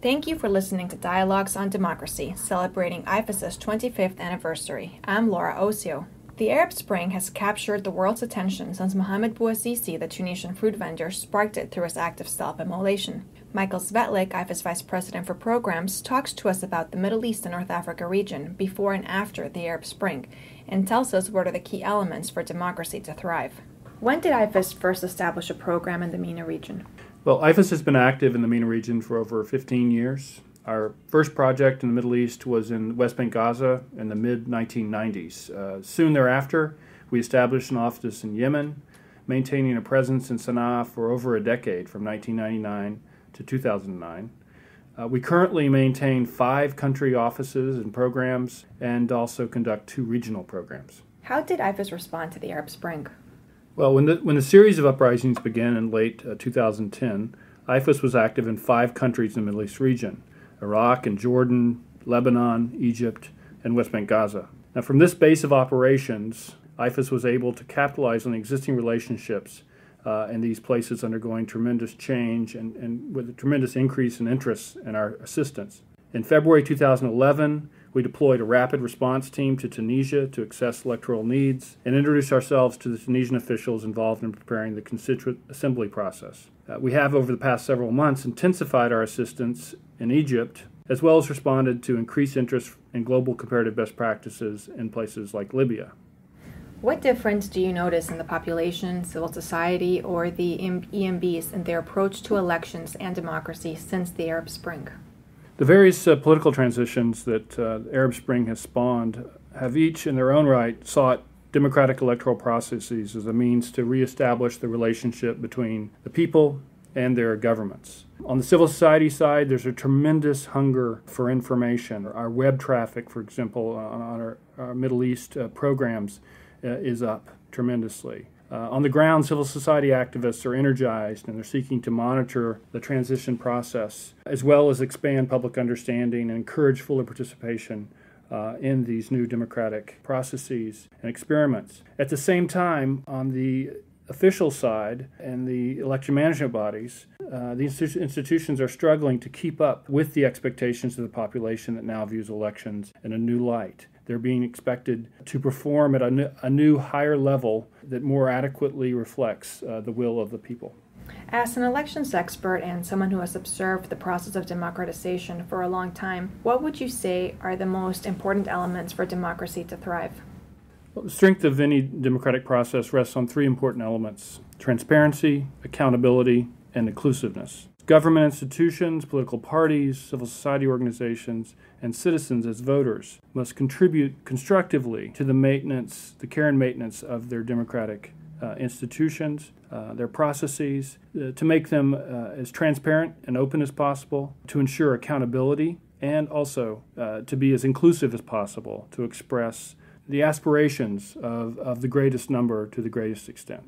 Thank you for listening to Dialogues on Democracy, celebrating IFES' 25th anniversary. I'm Laura Osio. The Arab Spring has captured the world's attention since Mohamed Bouazizi, the Tunisian fruit vendor, sparked it through his act of self-immolation. Michael Svetlik, IFES Vice President for Programs, talks to us about the Middle East and North Africa region before and after the Arab Spring, and tells us what are the key elements for democracy to thrive. When did IFES first establish a program in the MENA region? Well, IFES has been active in the MENA region for over 15 years. Our first project in the Middle East was in West Bank, Gaza in the mid-1990s. Soon thereafter, we established an office in Yemen, maintaining a presence in Sana'a for over a decade, from 1999 to 2009. We currently maintain 5 country offices and programs and also conduct 2 regional programs. How did IFES respond to the Arab Spring? Well, when the series of uprisings began in late 2010, IFES was active in 5 countries in the Middle East region: Iraq and Jordan, Lebanon, Egypt, and West Bank, Gaza. Now, from this base of operations, IFES was able to capitalize on the existing relationships in these places undergoing tremendous change and with a tremendous increase in interest in our assistance. In February 2011, we deployed a rapid response team to Tunisia to assess electoral needs and introduce ourselves to the Tunisian officials involved in preparing the Constituent Assembly process. We have, over the past several months, intensified our assistance in Egypt, as well as responded to increased interest in global comparative best practices in places like Libya. What difference do you notice in the population, civil society, or the EMBs in their approach to elections and democracy since the Arab Spring? The various political transitions that the Arab Spring has spawned have each, in their own right, sought democratic electoral processes as a means to reestablish the relationship between the people and their governments. On the civil society side, there's a tremendous hunger for information. Our web traffic, for example, on our Middle East programs is up tremendously. On the ground, civil society activists are energized and they're seeking to monitor the transition process, as well as expand public understanding and encourage fuller participation in these new democratic processes and experiments. At the same time, on the official side and the election management bodies, these institutions are struggling to keep up with the expectations of the population that now views elections in a new light. They're being expected to perform at a new higher level that more adequately reflects the will of the people. As an elections expert and someone who has observed the process of democratization for a long time, what would you say are the most important elements for democracy to thrive? Well, the strength of any democratic process rests on 3 important elements: transparency, accountability, and inclusiveness. Government institutions, political parties, civil society organizations, and citizens as voters must contribute constructively to the care and maintenance of their democratic institutions, their processes, to make them as transparent and open as possible, to ensure accountability, and also to be as inclusive as possible, to express the aspirations of the greatest number to the greatest extent.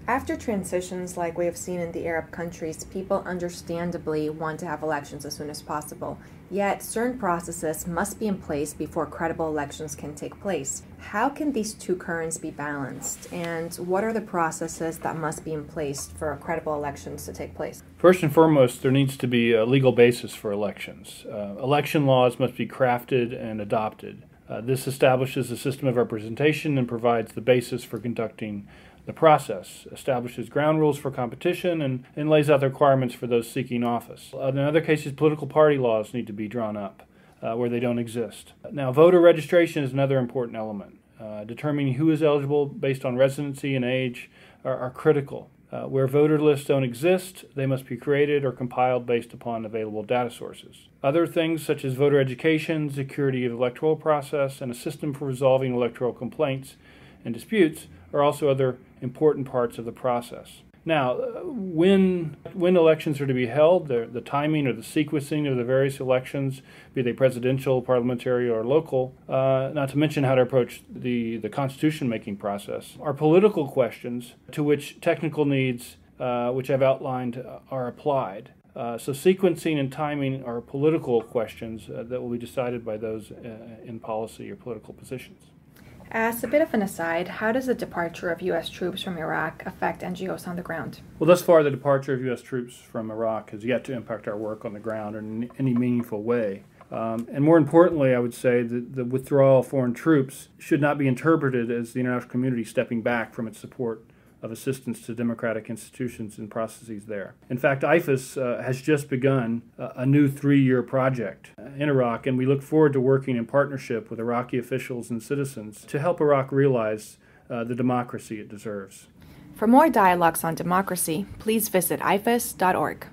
After transitions like we have seen in the Arab countries, people understandably want to have elections as soon as possible. Yet, certain processes must be in place before credible elections can take place. How can these 2 currents be balanced? And what are the processes that must be in place for credible elections to take place? First and foremost, there needs to be a legal basis for elections. Election laws must be crafted and adopted. This establishes a system of representation and provides the basis for conducting the process, establishes ground rules for competition, and lays out the requirements for those seeking office. In other cases, political party laws need to be drawn up where they don't exist. Now, voter registration is another important element. Determining who is eligible based on residency and age are critical. Where voter lists don't exist, they must be created or compiled based upon available data sources. Other things such as voter education, security of the electoral process, and a system for resolving electoral complaints and disputes are also other important parts of the process. Now, when elections are to be held, the timing or the sequencing of the various elections, be they presidential, parliamentary, or local, not to mention how to approach the constitution-making process, are political questions to which technical needs, which I've outlined, are applied. So sequencing and timing are political questions that will be decided by those in policy or political positions. As a bit of an aside, how does the departure of U.S. troops from Iraq affect NGOs on the ground? Well, thus far, the departure of U.S. troops from Iraq has yet to impact our work on the ground in any meaningful way. And more importantly, I would say that the withdrawal of foreign troops should not be interpreted as the international community stepping back from its support of assistance to democratic institutions and processes there. In fact, IFES has just begun a new 3-year project in Iraq, and we look forward to working in partnership with Iraqi officials and citizens to help Iraq realize the democracy it deserves. For more dialogues on democracy, please visit ifes.org.